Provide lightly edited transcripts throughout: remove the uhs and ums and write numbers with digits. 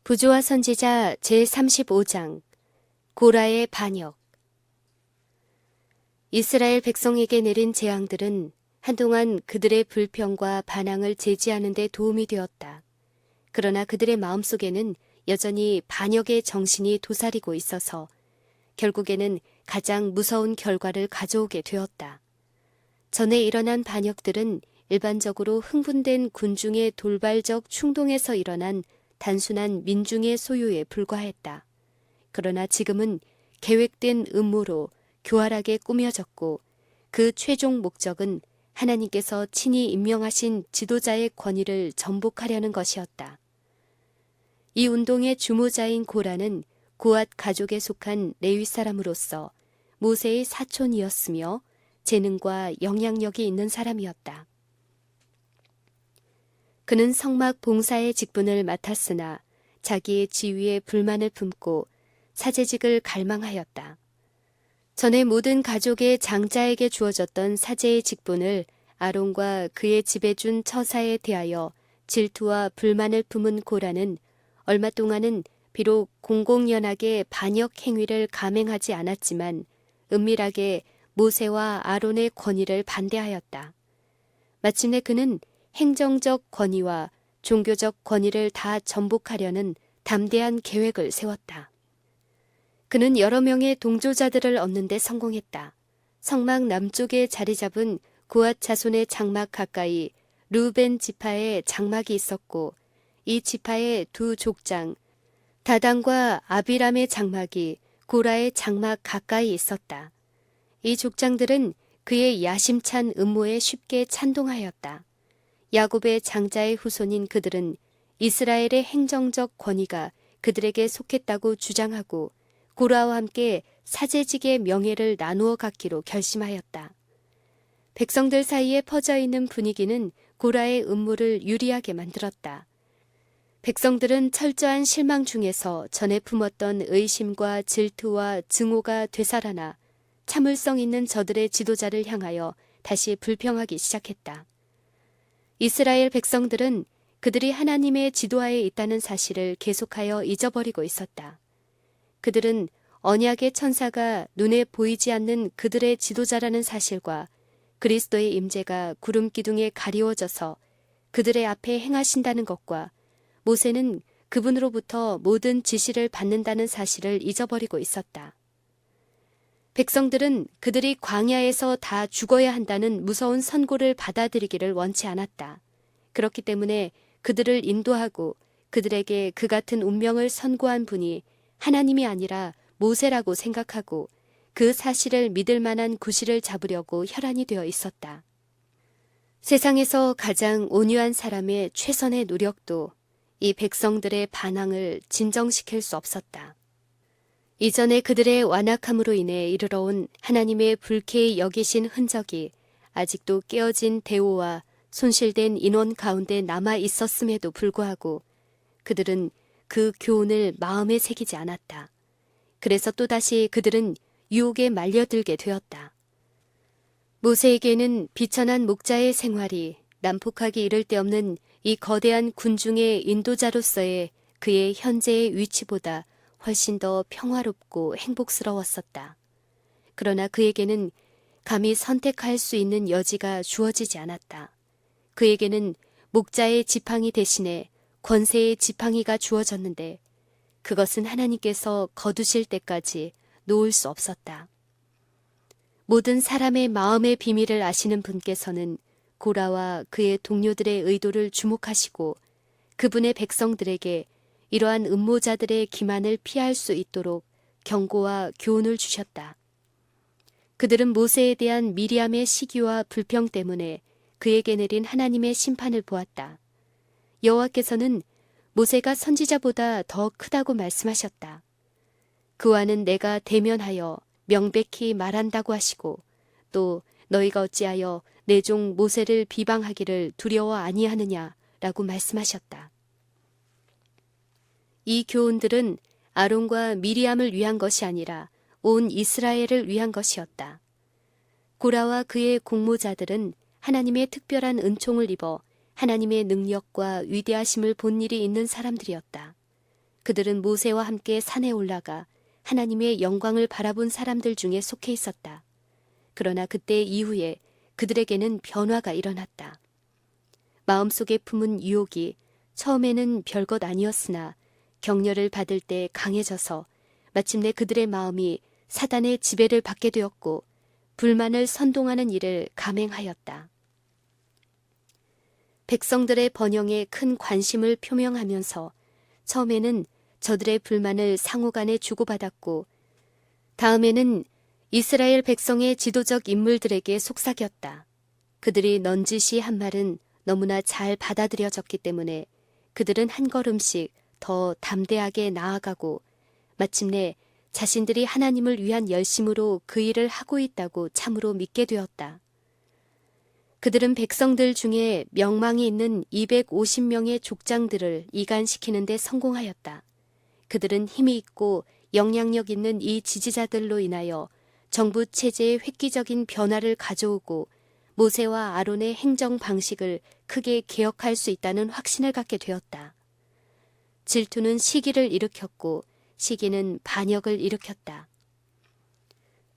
부조와 선지자 제35장 고라의 반역. 이스라엘 백성에게 내린 재앙들은 한동안 그들의 불평과 반항을 제지하는 데 도움이 되었다. 그러나 그들의 마음속에는 여전히 반역의 정신이 도사리고 있어서 결국에는 가장 무서운 결과를 가져오게 되었다. 전에 일어난 반역들은 일반적으로 흥분된 군중의 돌발적 충동에서 일어난 단순한 민중의 소유에 불과했다. 그러나 지금은 계획된 음모로 교활하게 꾸며졌고 그 최종 목적은 하나님께서 친히 임명하신 지도자의 권위를 전복하려는 것이었다. 이 운동의 주모자인 고라는 고앗 가족에 속한 레위 사람으로서 모세의 사촌이었으며 재능과 영향력이 있는 사람이었다. 그는 성막 봉사의 직분을 맡았으나 자기의 지위에 불만을 품고 사제직을 갈망하였다. 전에 모든 가족의 장자에게 주어졌던 사제의 직분을 아론과 그의 집에 준 처사에 대하여 질투와 불만을 품은 고라는 얼마 동안은 비록 공공연하게 반역 행위를 감행하지 않았지만 은밀하게 모세와 아론의 권위를 반대하였다. 마침내 그는 행정적 권위와 종교적 권위를 다 전복하려는 담대한 계획을 세웠다. 그는 여러 명의 동조자들을 얻는 데 성공했다. 성막 남쪽에 자리 잡은 고앗 자손의 장막 가까이 르우벤 지파의 장막이 있었고 이 지파의 두 족장 다단과 아비람의 장막이 고라의 장막 가까이 있었다. 이 족장들은 그의 야심찬 음모에 쉽게 찬동하였다. 야곱의 장자의 후손인 그들은 이스라엘의 행정적 권위가 그들에게 속했다고 주장하고 고라와 함께 사제직의 명예를 나누어 갖기로 결심하였다. 백성들 사이에 퍼져 있는 분위기는 고라의 음모를 유리하게 만들었다. 백성들은 철저한 실망 중에서 전에 품었던 의심과 질투와 증오가 되살아나 참을성 있는 저들의 지도자를 향하여 다시 불평하기 시작했다. 이스라엘 백성들은 그들이 하나님의 지도하에 있다는 사실을 계속하여 잊어버리고 있었다. 그들은 언약의 천사가 눈에 보이지 않는 그들의 지도자라는 사실과 그리스도의 임재가 구름 기둥에 가리워져서 그들의 앞에 행하신다는 것과 모세는 그분으로부터 모든 지시를 받는다는 사실을 잊어버리고 있었다. 백성들은 그들이 광야에서 다 죽어야 한다는 무서운 선고를 받아들이기를 원치 않았다. 그렇기 때문에 그들을 인도하고 그들에게 그 같은 운명을 선고한 분이 하나님이 아니라 모세라고 생각하고 그 사실을 믿을 만한 구실을 잡으려고 혈안이 되어 있었다. 세상에서 가장 온유한 사람의 최선의 노력도 이 백성들의 반항을 진정시킬 수 없었다. 이전에 그들의 완악함으로 인해 이르러온 하나님의 불쾌히 여기신 흔적이 아직도 깨어진 대오와 손실된 인원 가운데 남아 있었음에도 불구하고 그들은 그 교훈을 마음에 새기지 않았다. 그래서 또다시 그들은 유혹에 말려들게 되었다. 모세에게는 비천한 목자의 생활이 난폭하기 이를 데 없는 이 거대한 군중의 인도자로서의 그의 현재의 위치보다 훨씬 더 평화롭고 행복스러웠었다. 그러나 그에게는 감히 선택할 수 있는 여지가 주어지지 않았다. 그에게는 목자의 지팡이 대신에 권세의 지팡이가 주어졌는데 그것은 하나님께서 거두실 때까지 놓을 수 없었다. 모든 사람의 마음의 비밀을 아시는 분께서는 고라와 그의 동료들의 의도를 주목하시고 그분의 백성들에게 이러한 음모자들의 기만을 피할 수 있도록 경고와 교훈을 주셨다. 그들은 모세에 대한 미리암의 시기와 불평 때문에 그에게 내린 하나님의 심판을 보았다. 여호와께서는 모세가 선지자보다 더 크다고 말씀하셨다. 그와는 내가 대면하여 명백히 말한다고 하시고 또 너희가 어찌하여 내 종 모세를 비방하기를 두려워 아니하느냐라고 말씀하셨다. 이 교훈들은 아론과 미리암을 위한 것이 아니라 온 이스라엘을 위한 것이었다. 고라와 그의 공모자들은 하나님의 특별한 은총을 입어 하나님의 능력과 위대하심을 본 일이 있는 사람들이었다. 그들은 모세와 함께 산에 올라가 하나님의 영광을 바라본 사람들 중에 속해 있었다. 그러나 그때 이후에 그들에게는 변화가 일어났다. 마음속에 품은 유혹이 처음에는 별것 아니었으나 격려를 받을 때 강해져서 마침내 그들의 마음이 사단의 지배를 받게 되었고 불만을 선동하는 일을 감행하였다. 백성들의 번영에 큰 관심을 표명하면서 처음에는 저들의 불만을 상호간에 주고받았고 다음에는 이스라엘 백성의 지도적 인물들에게 속삭였다. 그들이 넌지시 한 말은 너무나 잘 받아들여졌기 때문에 그들은 한 걸음씩 더 담대하게 나아가고 마침내 자신들이 하나님을 위한 열심으로 그 일을 하고 있다고 참으로 믿게 되었다. 그들은 백성들 중에 명망이 있는 250명의 족장들을 이간시키는 데 성공하였다. 그들은 힘이 있고 영향력 있는 이 지지자들로 인하여 정부 체제의 획기적인 변화를 가져오고 모세와 아론의 행정 방식을 크게 개혁할 수 있다는 확신을 갖게 되었다. 질투는 시기를 일으켰고 시기는 반역을 일으켰다.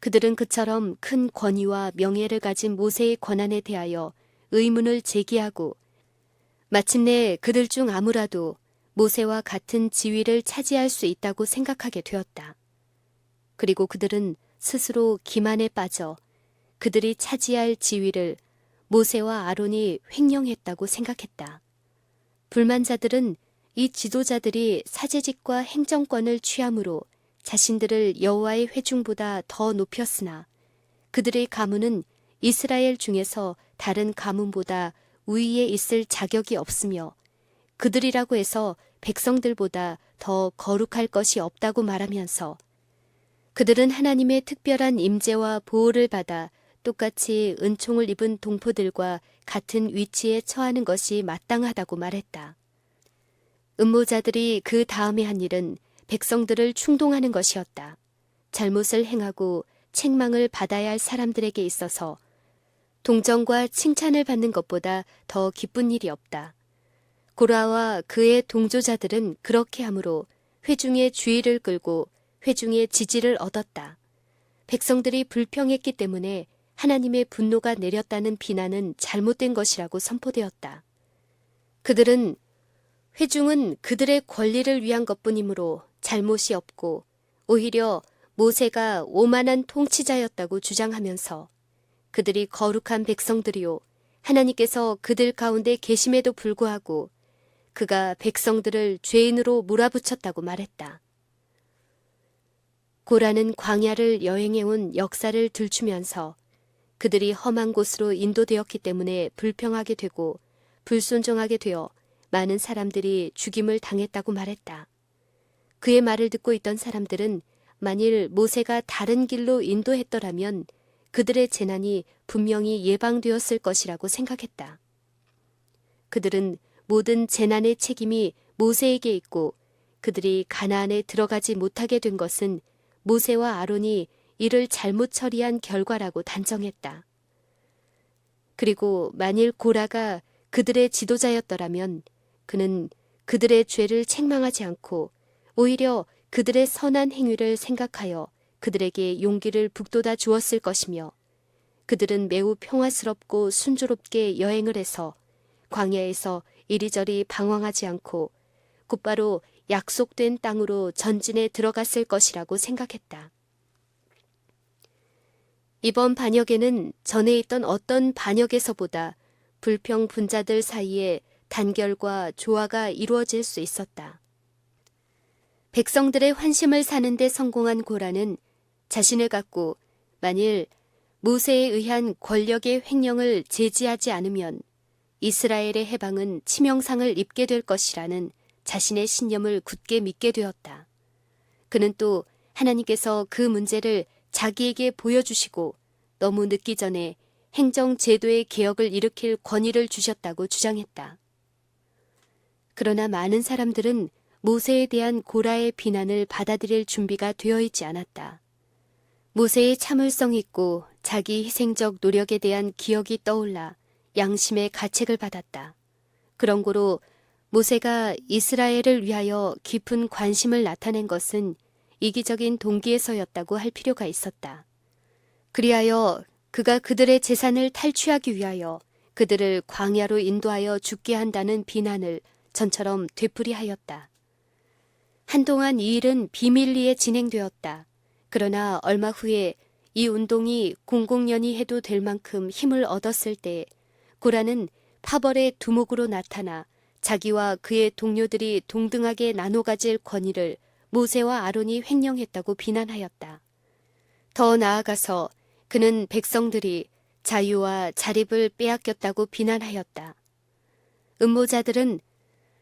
그들은 그처럼 큰 권위와 명예를 가진 모세의 권한에 대하여 의문을 제기하고 마침내 그들 중 아무라도 모세와 같은 지위를 차지할 수 있다고 생각하게 되었다. 그리고 그들은 스스로 기만에 빠져 그들이 차지할 지위를 모세와 아론이 횡령했다고 생각했다. 불만자들은 이 지도자들이 사제직과 행정권을 취함으로 자신들을 여호와의 회중보다 더 높였으나 그들의 가문은 이스라엘 중에서 다른 가문보다 우위에 있을 자격이 없으며 그들이라고 해서 백성들보다 더 거룩할 것이 없다고 말하면서 그들은 하나님의 특별한 임재와 보호를 받아 똑같이 은총을 입은 동포들과 같은 위치에 처하는 것이 마땅하다고 말했다. 음모자들이 그 다음에 한 일은 백성들을 충동하는 것이었다. 잘못을 행하고 책망을 받아야 할 사람들에게 있어서 동정과 칭찬을 받는 것보다 더 기쁜 일이 없다. 고라와 그의 동조자들은 그렇게 함으로 회중의 주의를 끌고 회중의 지지를 얻었다. 백성들이 불평했기 때문에 하나님의 분노가 내렸다는 비난은 잘못된 것이라고 선포되었다. 그들은 회중은 그들의 권리를 위한 것뿐이므로 잘못이 없고 오히려 모세가 오만한 통치자였다고 주장하면서 그들이 거룩한 백성들이요 하나님께서 그들 가운데 계심에도 불구하고 그가 백성들을 죄인으로 몰아붙였다고 말했다. 고라는 광야를 여행해온 역사를 들추면서 그들이 험한 곳으로 인도되었기 때문에 불평하게 되고 불순종하게 되어 많은 사람들이 죽임을 당했다고 말했다. 그의 말을 듣고 있던 사람들은 만일 모세가 다른 길로 인도했더라면 그들의 재난이 분명히 예방되었을 것이라고 생각했다. 그들은 모든 재난의 책임이 모세에게 있고 그들이 가나안에 들어가지 못하게 된 것은 모세와 아론이 이를 잘못 처리한 결과라고 단정했다. 그리고 만일 고라가 그들의 지도자였더라면 그는 그들의 죄를 책망하지 않고 오히려 그들의 선한 행위를 생각하여 그들에게 용기를 북돋아 주었을 것이며 그들은 매우 평화스럽고 순조롭게 여행을 해서 광야에서 이리저리 방황하지 않고 곧바로 약속된 땅으로 전진에 들어갔을 것이라고 생각했다. 이번 반역에는 전에 있던 어떤 반역에서보다 불평분자들 사이에 단결과 조화가 이루어질 수 있었다. 백성들의 환심을 사는 데 성공한 고라는 자신을 갖고 만일 모세에 의한 권력의 횡령을 제지하지 않으면 이스라엘의 해방은 치명상을 입게 될 것이라는 자신의 신념을 굳게 믿게 되었다. 그는 또 하나님께서 그 문제를 자기에게 보여주시고 너무 늦기 전에 행정제도의 개혁을 일으킬 권위를 주셨다고 주장했다. 그러나 많은 사람들은 모세에 대한 고라의 비난을 받아들일 준비가 되어 있지 않았다. 모세의 참을성 있고 자기 희생적 노력에 대한 기억이 떠올라 양심의 가책을 받았다. 그런 고로 모세가 이스라엘을 위하여 깊은 관심을 나타낸 것은 이기적인 동기에서였다고 할 필요가 있었다. 그리하여 그가 그들의 재산을 탈취하기 위하여 그들을 광야로 인도하여 죽게 한다는 비난을 전처럼 되풀이하였다. 한동안 이 일은 비밀리에 진행되었다. 그러나 얼마 후에 이 운동이 공공연히 해도 될 만큼 힘을 얻었을 때 고라는 파벌의 두목으로 나타나 자기와 그의 동료들이 동등하게 나눠 가질 권위를 모세와 아론이 횡령했다고 비난하였다. 더 나아가서 그는 백성들이 자유와 자립을 빼앗겼다고 비난하였다. 음모자들은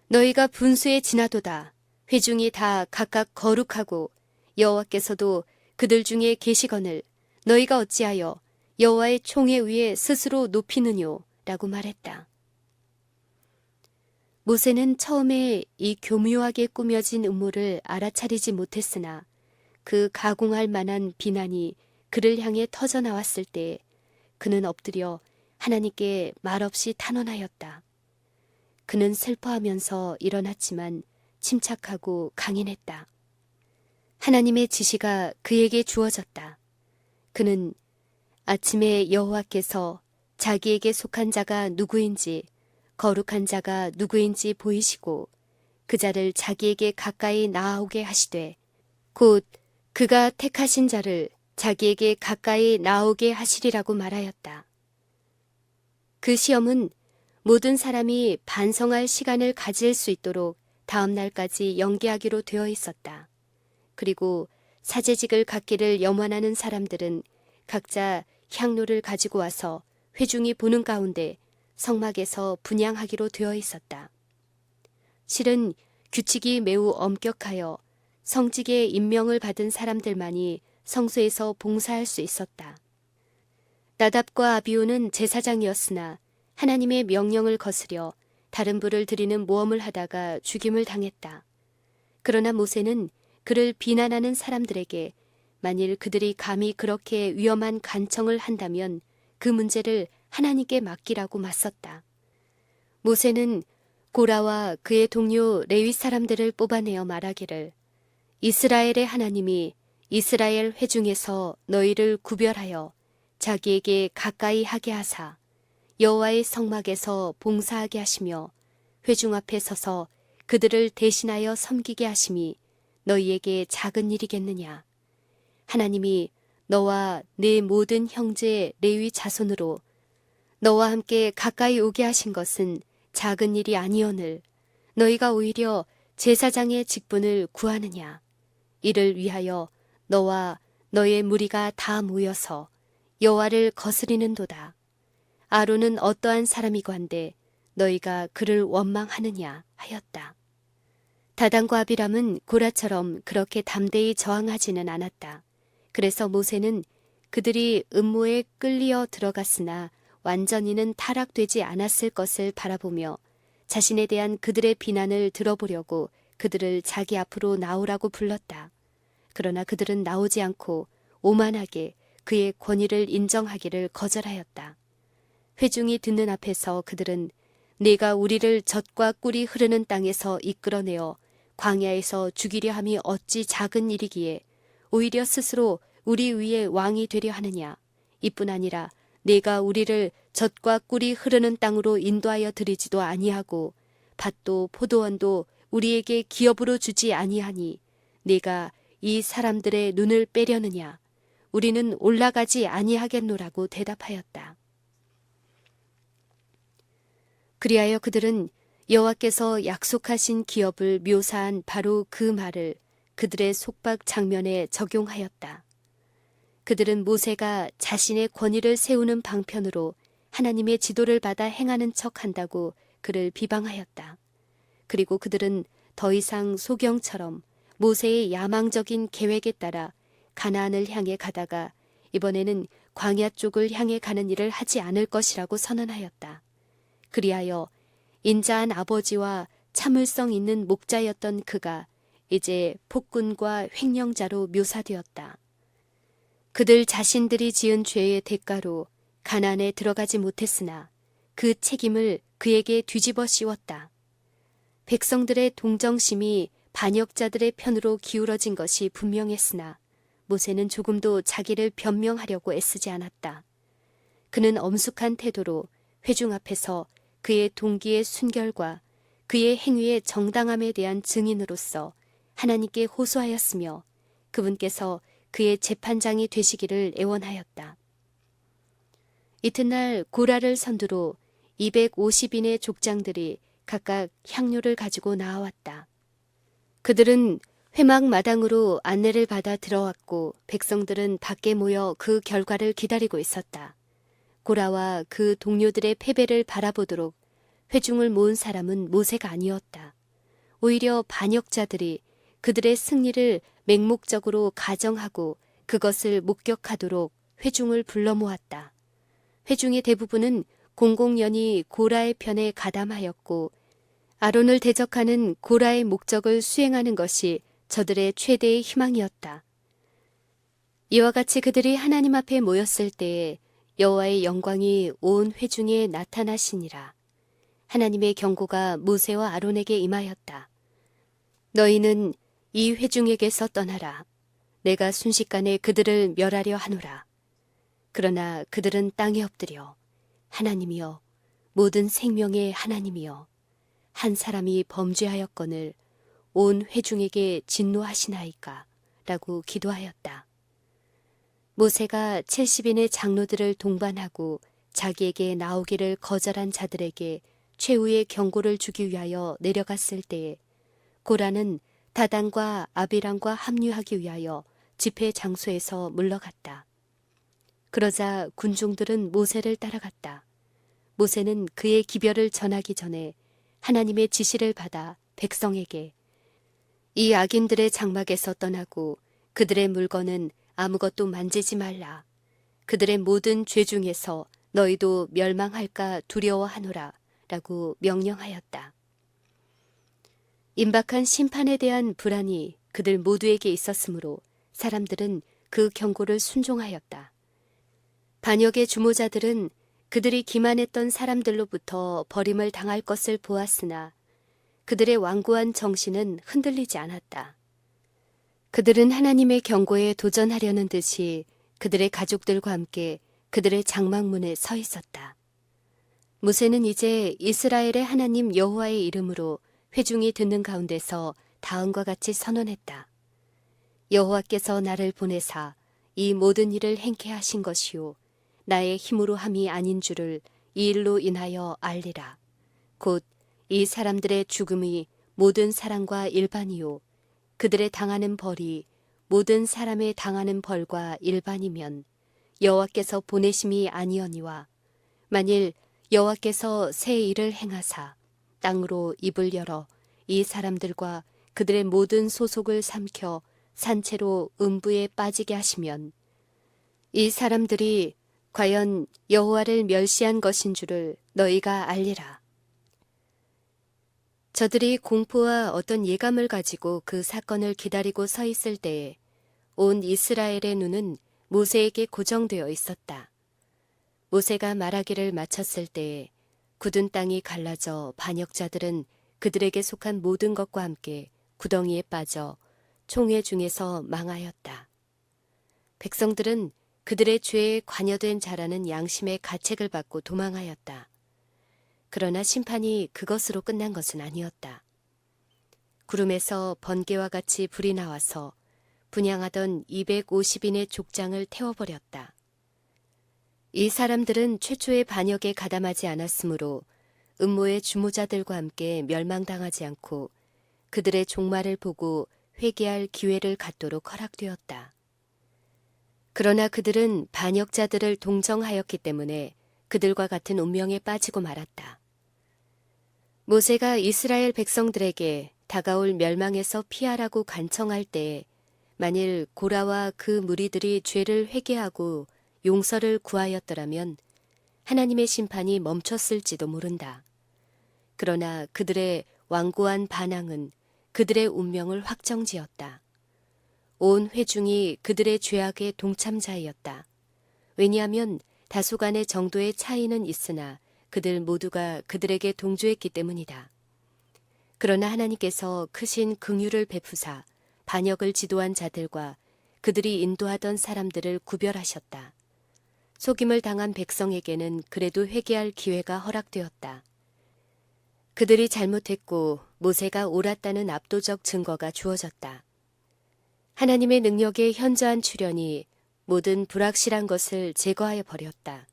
너희가 분수에 지나도다. 회중이 다 각각 거룩하고 여호와께서도 그들 중에 계시거늘 너희가 어찌하여 여호와의 총에 위에 스스로 높이느뇨 라고 말했다. 모세는 처음에 이 교묘하게 꾸며진 음모를 알아차리지 못했으나 그 가공할 만한 비난이 그를 향해 터져나왔을 때 그는 엎드려 하나님께 말없이 탄원하였다. 그는 슬퍼하면서 일어났지만 침착하고 강인했다. 하나님의 지시가 그에게 주어졌다. 그는 아침에 여호와께서 자기에게 속한 자가 누구인지 거룩한 자가 누구인지 보이시고 그 자를 자기에게 가까이 나아오게 하시되 곧 그가 택하신 자를 자기에게 가까이 나오게 하시리라고 말하였다. 그 시험은 모든 사람이 반성할 시간을 가질 수 있도록 다음 날까지 연기하기로 되어 있었다. 그리고 사제직을 갖기를 염원하는 사람들은 각자 향로를 가지고 와서 회중이 보는 가운데 성막에서 분향하기로 되어 있었다. 실은 규칙이 매우 엄격하여 성직에 임명을 받은 사람들만이 성소에서 봉사할 수 있었다. 나답과 아비후는 제사장이었으나 하나님의 명령을 거스려 다른 불을 드리는 모험을 하다가 죽임을 당했다. 그러나 모세는 그를 비난하는 사람들에게 만일 그들이 감히 그렇게 위험한 간청을 한다면 그 문제를 하나님께 맡기라고 맞섰다. 모세는 고라와 그의 동료 레위 사람들을 뽑아내어 말하기를 이스라엘의 하나님이 이스라엘 회중에서 너희를 구별하여 자기에게 가까이 하게 하사 여호와의 성막에서 봉사하게 하시며 회중 앞에 서서 그들을 대신하여 섬기게 하심이 너희에게 작은 일이겠느냐. 하나님이 너와 네 모든 형제 레위 자손으로 너와 함께 가까이 오게 하신 것은 작은 일이 아니오늘 너희가 오히려 제사장의 직분을 구하느냐. 이를 위하여 너와 너의 무리가 다 모여서 여호와를 거스리는도다. 아론은 어떠한 사람이건데 너희가 그를 원망하느냐 하였다. 다단과 아비람은 고라처럼 그렇게 담대히 저항하지는 않았다. 그래서 모세는 그들이 음모에 끌리어 들어갔으나 완전히는 타락되지 않았을 것을 바라보며 자신에 대한 그들의 비난을 들어보려고 그들을 자기 앞으로 나오라고 불렀다. 그러나 그들은 나오지 않고 오만하게 그의 권위를 인정하기를 거절하였다. 회중이 듣는 앞에서 그들은 네가 우리를 젖과 꿀이 흐르는 땅에서 이끌어내어 광야에서 죽이려 함이 어찌 작은 일이기에 오히려 스스로 우리 위에 왕이 되려 하느냐. 이뿐 아니라 네가 우리를 젖과 꿀이 흐르는 땅으로 인도하여 드리지도 아니하고 밭도 포도원도 우리에게 기업으로 주지 아니하니 네가 이 사람들의 눈을 빼려느냐. 우리는 올라가지 아니하겠노라고 대답하였다. 그리하여 그들은 여호와께서 약속하신 기업을 묘사한 바로 그 말을 그들의 속박 장면에 적용하였다. 그들은 모세가 자신의 권위를 세우는 방편으로 하나님의 지도를 받아 행하는 척한다고 그를 비방하였다. 그리고 그들은 더 이상 소경처럼 모세의 야망적인 계획에 따라 가나안을 향해 가다가 이번에는 광야 쪽을 향해 가는 일을 하지 않을 것이라고 선언하였다. 그리하여 인자한 아버지와 참을성 있는 목자였던 그가 이제 폭군과 횡령자로 묘사되었다. 그들 자신들이 지은 죄의 대가로 가나안에 들어가지 못했으나 그 책임을 그에게 뒤집어 씌웠다. 백성들의 동정심이 반역자들의 편으로 기울어진 것이 분명했으나 모세는 조금도 자기를 변명하려고 애쓰지 않았다. 그는 엄숙한 태도로 회중 앞에서 그의 동기의 순결과 그의 행위의 정당함에 대한 증인으로서 하나님께 호소하였으며 그분께서 그의 재판장이 되시기를 애원하였다. 이튿날 고라를 선두로 250인의 족장들이 각각 향료를 가지고 나아왔다. 그들은 회막 마당으로 안내를 받아 들어왔고 백성들은 밖에 모여 그 결과를 기다리고 있었다. 고라와 그 동료들의 패배를 바라보도록 회중을 모은 사람은 모세가 아니었다. 오히려 반역자들이 그들의 승리를 맹목적으로 가정하고 그것을 목격하도록 회중을 불러 모았다. 회중의 대부분은 공공연히 고라의 편에 가담하였고 아론을 대적하는 고라의 목적을 수행하는 것이 저들의 최대의 희망이었다. 이와 같이 그들이 하나님 앞에 모였을 때에 여호와의 영광이 온 회중에 나타나시니라. 하나님의 경고가 모세와 아론에게 임하였다. 너희는 이 회중에게서 떠나라. 내가 순식간에 그들을 멸하려 하노라. 그러나 그들은 땅에 엎드려 하나님이여 모든 생명의 하나님이여 한 사람이 범죄하였거늘 온 회중에게 진노하시나이까 라고 기도하였다. 모세가 70인의 장로들을 동반하고 자기에게 나오기를 거절한 자들에게 최후의 경고를 주기 위하여 내려갔을 때에 고라는 다단과 아비람과 합류하기 위하여 집회 장소에서 물러갔다. 그러자 군중들은 모세를 따라갔다. 모세는 그의 기별을 전하기 전에 하나님의 지시를 받아 백성에게 이 악인들의 장막에서 떠나고 그들의 물건은 아무것도 만지지 말라. 그들의 모든 죄 중에서 너희도 멸망할까 두려워하노라 라고 명령하였다. 임박한 심판에 대한 불안이 그들 모두에게 있었으므로 사람들은 그 경고를 순종하였다. 반역의 주모자들은 그들이 기만했던 사람들로부터 버림을 당할 것을 보았으나 그들의 완고한 정신은 흔들리지 않았다. 그들은 하나님의 경고에 도전하려는 듯이 그들의 가족들과 함께 그들의 장막문에 서 있었다. 모세는 이제 이스라엘의 하나님 여호와의 이름으로 회중이 듣는 가운데서 다음과 같이 선언했다. 여호와께서 나를 보내사 이 모든 일을 행케 하신 것이요 나의 힘으로 함이 아닌 줄을 이 일로 인하여 알리라. 곧 이 사람들의 죽음이 모든 사람과 일반이요 그들의 당하는 벌이 모든 사람의 당하는 벌과 일반이면 여호와께서 보내심이 아니거니와 만일 여호와께서 새 일을 행하사 땅으로 입을 열어 이 사람들과 그들의 모든 소속을 삼켜 산채로 음부에 빠지게 하시면 이 사람들이 과연 여호와를 멸시한 것인 줄을 너희가 알리라. 저들이 공포와 어떤 예감을 가지고 그 사건을 기다리고 서 있을 때에 온 이스라엘의 눈은 모세에게 고정되어 있었다. 모세가 말하기를 마쳤을 때에 굳은 땅이 갈라져 반역자들은 그들에게 속한 모든 것과 함께 구덩이에 빠져 총회 중에서 망하였다. 백성들은 그들의 죄에 관여된 자라는 양심의 가책을 받고 도망하였다. 그러나 심판이 그것으로 끝난 것은 아니었다. 구름에서 번개와 같이 불이 나와서 분향하던 250인의 족장을 태워버렸다. 이 사람들은 최초의 반역에 가담하지 않았으므로 음모의 주모자들과 함께 멸망당하지 않고 그들의 종말을 보고 회개할 기회를 갖도록 허락되었다. 그러나 그들은 반역자들을 동정하였기 때문에 그들과 같은 운명에 빠지고 말았다. 모세가 이스라엘 백성들에게 다가올 멸망에서 피하라고 간청할 때에 만일 고라와 그 무리들이 죄를 회개하고 용서를 구하였더라면 하나님의 심판이 멈췄을지도 모른다. 그러나 그들의 완고한 반항은 그들의 운명을 확정지었다. 온 회중이 그들의 죄악의 동참자이었다. 왜냐하면 다소간의 정도의 차이는 있으나 그들 모두가 그들에게 동조했기 때문이다. 그러나 하나님께서 크신 긍휼을 베푸사 반역을 지도한 자들과 그들이 인도하던 사람들을 구별하셨다. 속임을 당한 백성에게는 그래도 회개할 기회가 허락되었다. 그들이 잘못했고 모세가 옳았다는 압도적 증거가 주어졌다. 하나님의 능력의 현저한 출현이 모든 불확실한 것을 제거하여 버렸다.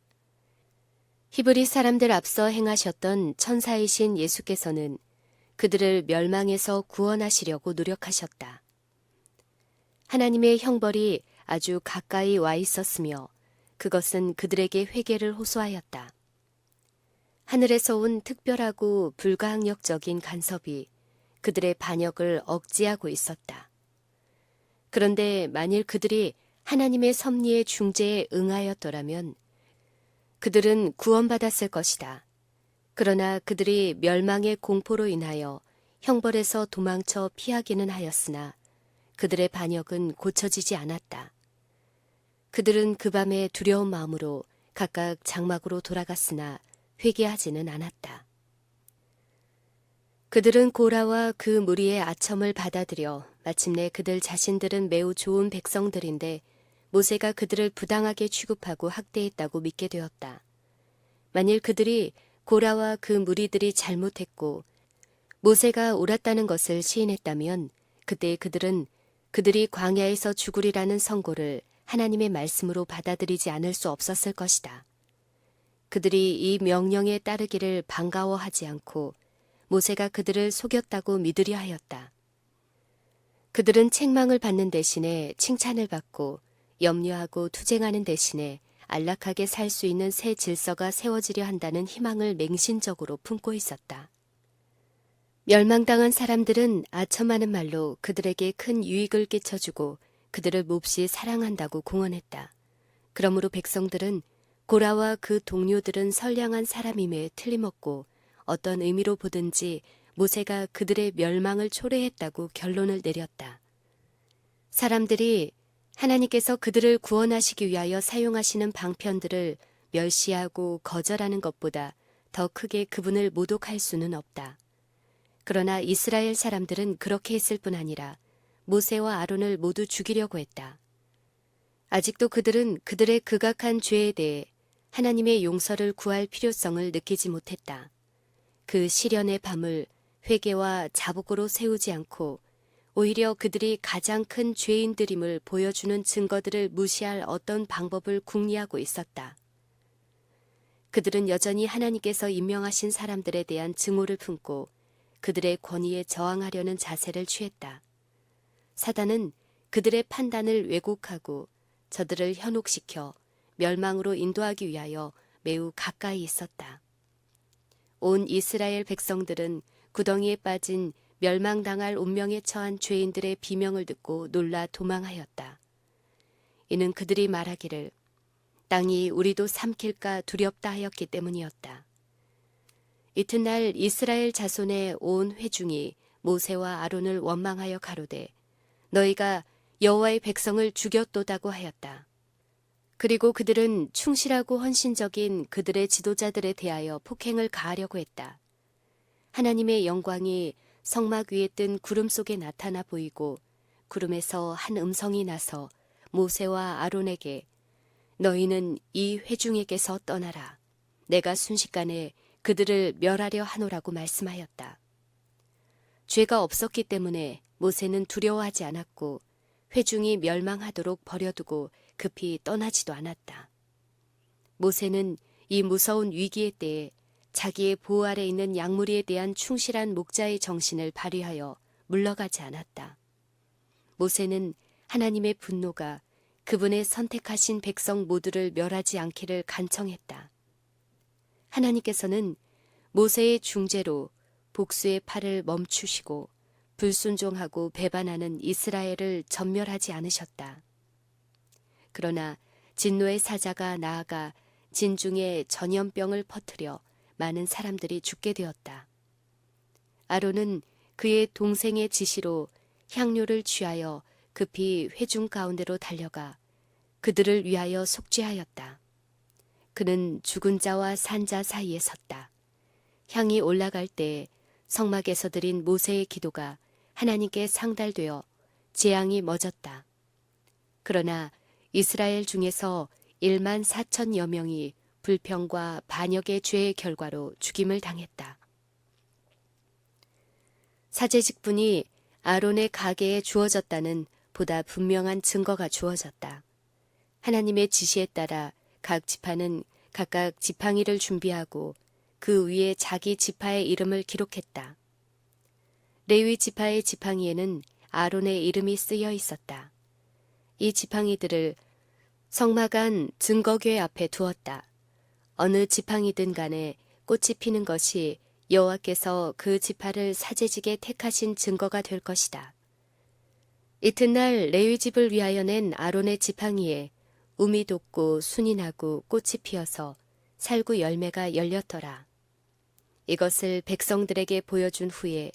히브리 사람들 앞서 행하셨던 천사이신 예수께서는 그들을 멸망에서 구원하시려고 노력하셨다. 하나님의 형벌이 아주 가까이 와 있었으며 그것은 그들에게 회개를 호소하였다. 하늘에서 온 특별하고 불가항력적인 간섭이 그들의 반역을 억제하고 있었다. 그런데 만일 그들이 하나님의 섭리의 중재에 응하였더라면 그들은 구원받았을 것이다. 그러나 그들이 멸망의 공포로 인하여 형벌에서 도망쳐 피하기는 하였으나 그들의 반역은 고쳐지지 않았다. 그들은 그 밤에 두려운 마음으로 각각 장막으로 돌아갔으나 회개하지는 않았다. 그들은 고라와 그 무리의 아첨을 받아들여 마침내 그들 자신들은 매우 좋은 백성들인데 모세가 그들을 부당하게 취급하고 학대했다고 믿게 되었다. 만일 그들이 고라와 그 무리들이 잘못했고 모세가 옳았다는 것을 시인했다면 그때 그들은 그들이 광야에서 죽으리라는 선고를 하나님의 말씀으로 받아들이지 않을 수 없었을 것이다. 그들이 이 명령에 따르기를 반가워하지 않고 모세가 그들을 속였다고 믿으려 하였다. 그들은 책망을 받는 대신에 칭찬을 받고 염려하고 투쟁하는 대신에 안락하게 살 수 있는 새 질서가 세워지려 한다는 희망을 맹신적으로 품고 있었다. 멸망당한 사람들은 아첨하는 말로 그들에게 큰 유익을 끼쳐주고 그들을 몹시 사랑한다고 공언했다. 그러므로 백성들은 고라와 그 동료들은 선량한 사람임에 틀림없고 어떤 의미로 보든지 모세가 그들의 멸망을 초래했다고 결론을 내렸다. 사람들이 하나님께서 그들을 구원하시기 위하여 사용하시는 방편들을 멸시하고 거절하는 것보다 더 크게 그분을 모독할 수는 없다. 그러나 이스라엘 사람들은 그렇게 했을 뿐 아니라 모세와 아론을 모두 죽이려고 했다. 아직도 그들은 그들의 극악한 죄에 대해 하나님의 용서를 구할 필요성을 느끼지 못했다. 그 시련의 밤을 회개와 자복으로 세우지 않고 오히려 그들이 가장 큰 죄인들임을 보여주는 증거들을 무시할 어떤 방법을 궁리하고 있었다. 그들은 여전히 하나님께서 임명하신 사람들에 대한 증오를 품고 그들의 권위에 저항하려는 자세를 취했다. 사단은 그들의 판단을 왜곡하고 저들을 현혹시켜 멸망으로 인도하기 위하여 매우 가까이 있었다. 온 이스라엘 백성들은 구덩이에 빠진 멸망당할 운명에 처한 죄인들의 비명을 듣고 놀라 도망하였다. 이는 그들이 말하기를 땅이 우리도 삼킬까 두렵다 하였기 때문이었다. 이튿날 이스라엘 자손의 온 회중이 모세와 아론을 원망하여 가로되 너희가 여호와의 백성을 죽였도다고 하였다. 그리고 그들은 충실하고 헌신적인 그들의 지도자들에 대하여 폭행을 가하려고 했다. 하나님의 영광이 성막 위에 뜬 구름 속에 나타나 보이고 구름에서 한 음성이 나서 모세와 아론에게 너희는 이 회중에게서 떠나라. 내가 순식간에 그들을 멸하려 하노라고 말씀하였다. 죄가 없었기 때문에 모세는 두려워하지 않았고 회중이 멸망하도록 버려두고 급히 떠나지도 않았다. 모세는 이 무서운 위기의 때에 자기의 보호 아래 있는 양무리에 대한 충실한 목자의 정신을 발휘하여 물러가지 않았다. 모세는 하나님의 분노가 그분의 선택하신 백성 모두를 멸하지 않기를 간청했다. 하나님께서는 모세의 중재로 복수의 팔을 멈추시고 불순종하고 배반하는 이스라엘을 전멸하지 않으셨다. 그러나 진노의 사자가 나아가 진중에 전염병을 퍼뜨려 많은 사람들이 죽게 되었다. 아론은 그의 동생의 지시로 향료를 취하여 급히 회중 가운데로 달려가 그들을 위하여 속죄하였다. 그는 죽은 자와 산 자 사이에 섰다. 향이 올라갈 때 성막에서 드린 모세의 기도가 하나님께 상달되어 재앙이 멎었다. 그러나 이스라엘 중에서 1만 4천여 명이 불평과 반역의 죄의 결과로 죽임을 당했다. 사제 직분이 아론의 가계에 주어졌다는 보다 분명한 증거가 주어졌다. 하나님의 지시에 따라 각 지파는 각각 지팡이를 준비하고 그 위에 자기 지파의 이름을 기록했다. 레위 지파의 지팡이에는 아론의 이름이 쓰여 있었다. 이 지팡이들을 성막 안 증거궤 앞에 두었다. 어느 지팡이든 간에 꽃이 피는 것이 여호와께서 그 지파를 사제직에 택하신 증거가 될 것이다. 이튿날 레위 집을 위하여 낸 아론의 지팡이에 우미 돋고 순이 나고 꽃이 피어서 살구 열매가 열렸더라. 이것을 백성들에게 보여준 후에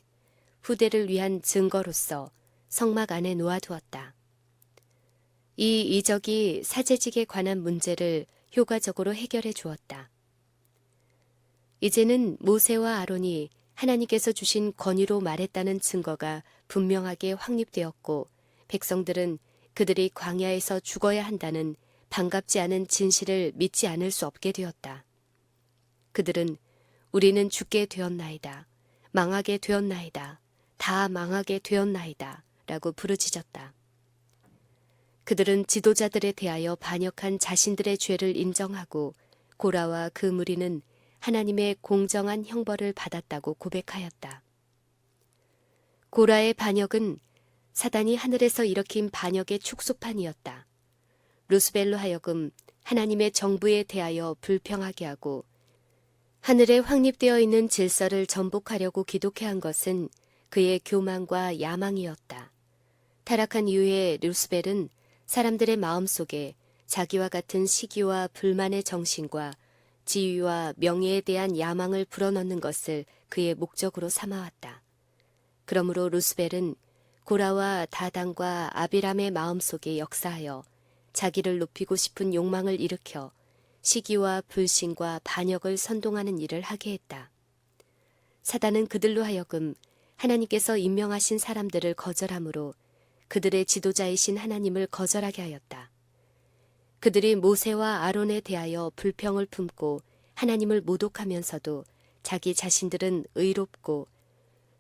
후대를 위한 증거로서 성막 안에 놓아두었다. 이 이적이 사제직에 관한 문제를 효과적으로 해결해 주었다. 이제는 모세와 아론이 하나님께서 주신 권위로 말했다는 증거가 분명하게 확립되었고 백성들은 그들이 광야에서 죽어야 한다는 반갑지 않은 진실을 믿지 않을 수 없게 되었다. 그들은 우리는 죽게 되었나이다. 망하게 되었나이다. 다 망하게 되었나이다. 라고 부르짖었다. 그들은 지도자들에 대하여 반역한 자신들의 죄를 인정하고 고라와 그 무리는 하나님의 공정한 형벌을 받았다고 고백하였다. 고라의 반역은 사단이 하늘에서 일으킨 반역의 축소판이었다. 루스벨로 하여금 하나님의 정부에 대하여 불평하게 하고 하늘에 확립되어 있는 질서를 전복하려고 기독해 한 것은 그의 교만과 야망이었다. 타락한 이후에 루스벨은 사람들의 마음속에 자기와 같은 시기와 불만의 정신과 지위와 명예에 대한 야망을 불어넣는 것을 그의 목적으로 삼아왔다. 그러므로 루스벨은 고라와 다단과 아비람의 마음속에 역사하여 자기를 높이고 싶은 욕망을 일으켜 시기와 불신과 반역을 선동하는 일을 하게 했다. 사단은 그들로 하여금 하나님께서 임명하신 사람들을 거절함으로 그들의 지도자이신 하나님을 거절하게 하였다. 그들이 모세와 아론에 대하여 불평을 품고 하나님을 모독하면서도 자기 자신들은 의롭고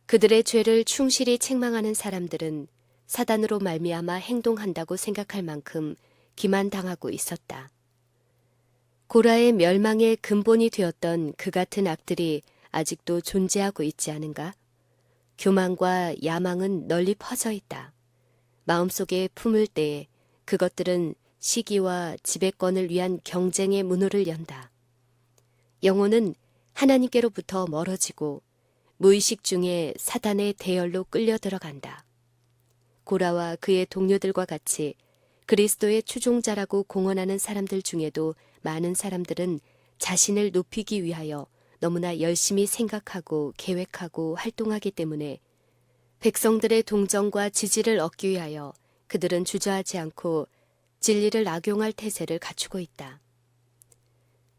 그들의 죄를 충실히 책망하는 사람들은 사단으로 말미암아 행동한다고 생각할 만큼 기만당하고 있었다. 고라의 멸망의 근본이 되었던 그 같은 악들이 아직도 존재하고 있지 않은가? 교만과 야망은 널리 퍼져 있다. 마음속에 품을 때에 그것들은 시기와 지배권을 위한 경쟁의 문호를 연다. 영혼은 하나님께로부터 멀어지고 무의식 중에 사단의 대열로 끌려 들어간다. 고라와 그의 동료들과 같이 그리스도의 추종자라고 공언하는 사람들 중에도 많은 사람들은 자신을 높이기 위하여 너무나 열심히 생각하고 계획하고 활동하기 때문에 백성들의 동정과 지지를 얻기 위하여 그들은 주저하지 않고 진리를 악용할 태세를 갖추고 있다.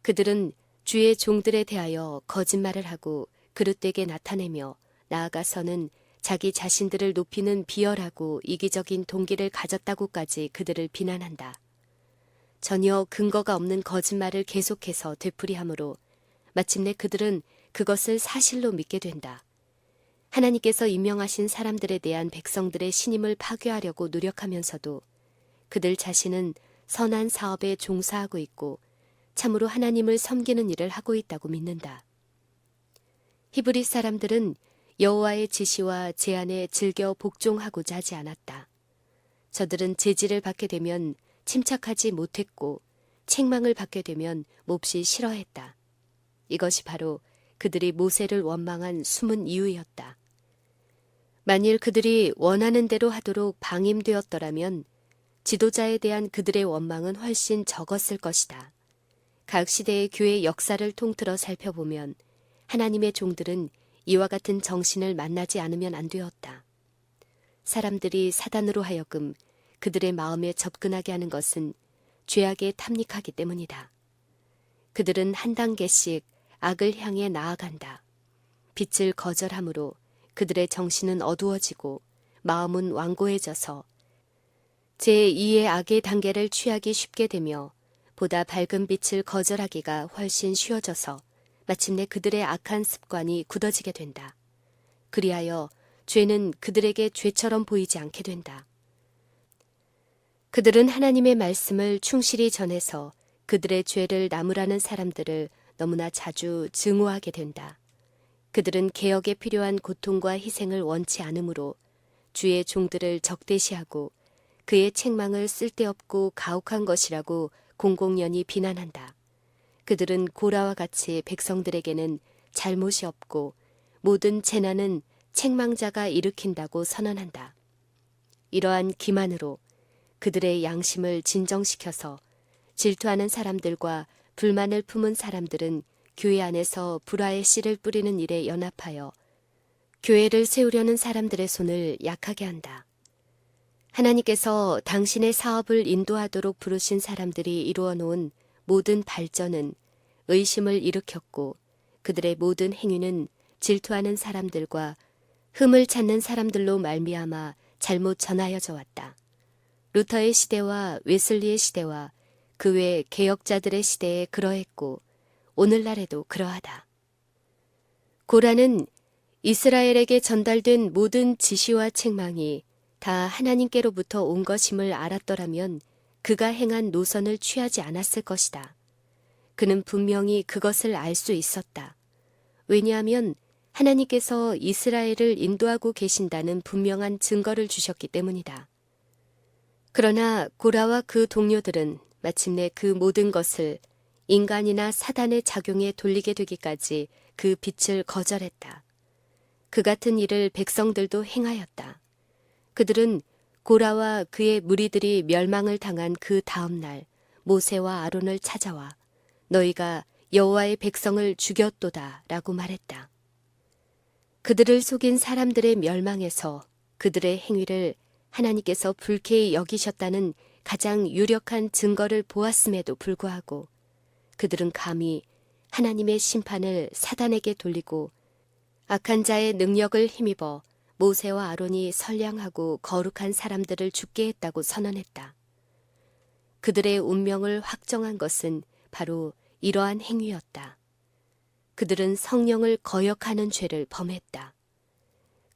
그들은 주의 종들에 대하여 거짓말을 하고 그릇되게 나타내며 나아가서는 자기 자신들을 높이는 비열하고 이기적인 동기를 가졌다고까지 그들을 비난한다. 전혀 근거가 없는 거짓말을 계속해서 되풀이하므로 마침내 그들은 그것을 사실로 믿게 된다. 하나님께서 임명하신 사람들에 대한 백성들의 신임을 파괴하려고 노력하면서도 그들 자신은 선한 사업에 종사하고 있고 참으로 하나님을 섬기는 일을 하고 있다고 믿는다. 히브리 사람들은 여호와의 지시와 제안에 즐겨 복종하고자 하지 않았다. 저들은 제지를 받게 되면 침착하지 못했고 책망을 받게 되면 몹시 싫어했다. 이것이 바로 그들이 모세를 원망한 숨은 이유였다. 만일 그들이 원하는 대로 하도록 방임되었더라면 지도자에 대한 그들의 원망은 훨씬 적었을 것이다. 각 시대의 교회 역사를 통틀어 살펴보면 하나님의 종들은 이와 같은 정신을 만나지 않으면 안 되었다. 사람들이 사단으로 하여금 그들의 마음에 접근하게 하는 것은 죄악에 탐닉하기 때문이다. 그들은 한 단계씩 악을 향해 나아간다. 빛을 거절함으로 그들의 정신은 어두워지고 마음은 완고해져서 제2의 악의 단계를 취하기 쉽게 되며 보다 밝은 빛을 거절하기가 훨씬 쉬워져서 마침내 그들의 악한 습관이 굳어지게 된다. 그리하여 죄는 그들에게 죄처럼 보이지 않게 된다. 그들은 하나님의 말씀을 충실히 전해서 그들의 죄를 나무라는 사람들을 너무나 자주 증오하게 된다. 그들은 개혁에 필요한 고통과 희생을 원치 않으므로 주의 종들을 적대시하고 그의 책망을 쓸데없고 가혹한 것이라고 공공연히 비난한다. 그들은 고라와 같이 백성들에게는 잘못이 없고 모든 재난은 책망자가 일으킨다고 선언한다. 이러한 기만으로 그들의 양심을 진정시켜서 질투하는 사람들과 불만을 품은 사람들은 교회 안에서 불화의 씨를 뿌리는 일에 연합하여 교회를 세우려는 사람들의 손을 약하게 한다. 하나님께서 당신의 사업을 인도하도록 부르신 사람들이 이루어 놓은 모든 발전은 의심을 일으켰고 그들의 모든 행위는 질투하는 사람들과 흠을 찾는 사람들로 말미암아 잘못 전하여져 왔다. 루터의 시대와 웨슬리의 시대와 그 외 개혁자들의 시대에 그러했고 오늘날에도 그러하다. 고라는 이스라엘에게 전달된 모든 지시와 책망이 다 하나님께로부터 온 것임을 알았더라면 그가 행한 노선을 취하지 않았을 것이다. 그는 분명히 그것을 알 수 있었다. 왜냐하면 하나님께서 이스라엘을 인도하고 계신다는 분명한 증거를 주셨기 때문이다. 그러나 고라와 그 동료들은 마침내 그 모든 것을 인간이나 사단의 작용에 돌리게 되기까지 그 빛을 거절했다. 그 같은 일을 백성들도 행하였다. 그들은 고라와 그의 무리들이 멸망을 당한 그 다음 날 모세와 아론을 찾아와 너희가 여호와의 백성을 죽였도다 라고 말했다. 그들을 속인 사람들의 멸망에서 그들의 행위를 하나님께서 불쾌히 여기셨다는 가장 유력한 증거를 보았음에도 불구하고 그들은 감히 하나님의 심판을 사단에게 돌리고 악한 자의 능력을 힘입어 모세와 아론이 선량하고 거룩한 사람들을 죽게 했다고 선언했다. 그들의 운명을 확정한 것은 바로 이러한 행위였다. 그들은 성령을 거역하는 죄를 범했다.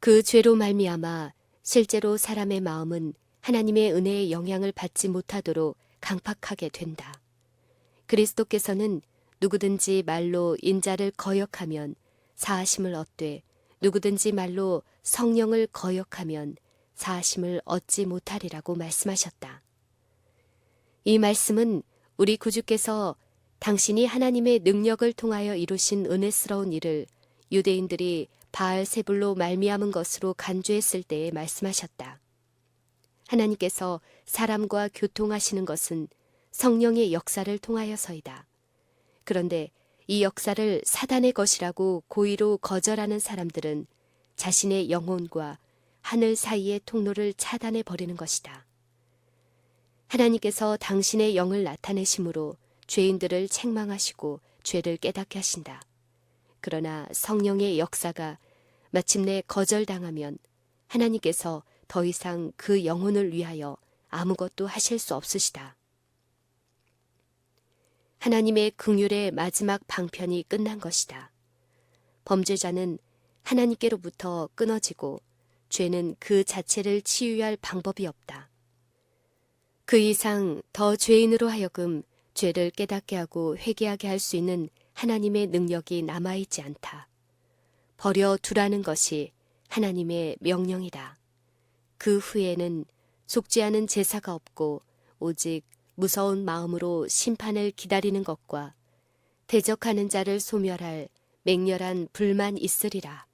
그 죄로 말미암아 실제로 사람의 마음은 하나님의 은혜의 영향을 받지 못하도록 강팍하게 된다. 그리스도께서는 누구든지 말로 인자를 거역하면 사하심을 얻되 누구든지 말로 성령을 거역하면 사하심을 얻지 못하리라고 말씀하셨다. 이 말씀은 우리 구주께서 당신이 하나님의 능력을 통하여 이루신 은혜스러운 일을 유대인들이 바알세불로 말미암은 것으로 간주했을 때에 말씀하셨다. 하나님께서 사람과 교통하시는 것은 성령의 역사를 통하여서이다. 그런데 이 역사를 사단의 것이라고 고의로 거절하는 사람들은 자신의 영혼과 하늘 사이의 통로를 차단해 버리는 것이다. 하나님께서 당신의 영을 나타내심으로 죄인들을 책망하시고 죄를 깨닫게 하신다. 그러나 성령의 역사가 마침내 거절당하면 하나님께서 더 이상 그 영혼을 위하여 아무것도 하실 수 없으시다. 하나님의 긍휼의 마지막 방편이 끝난 것이다. 범죄자는 하나님께로부터 끊어지고 죄는 그 자체를 치유할 방법이 없다. 그 이상 더 죄인으로 하여금 죄를 깨닫게 하고 회개하게 할 수 있는 하나님의 능력이 남아있지 않다. 버려두라는 것이 하나님의 명령이다. 그 후에는 속지 않은 제사가 없고 오직 무서운 마음으로 심판을 기다리는 것과 대적하는 자를 소멸할 맹렬한 불만 있으리라.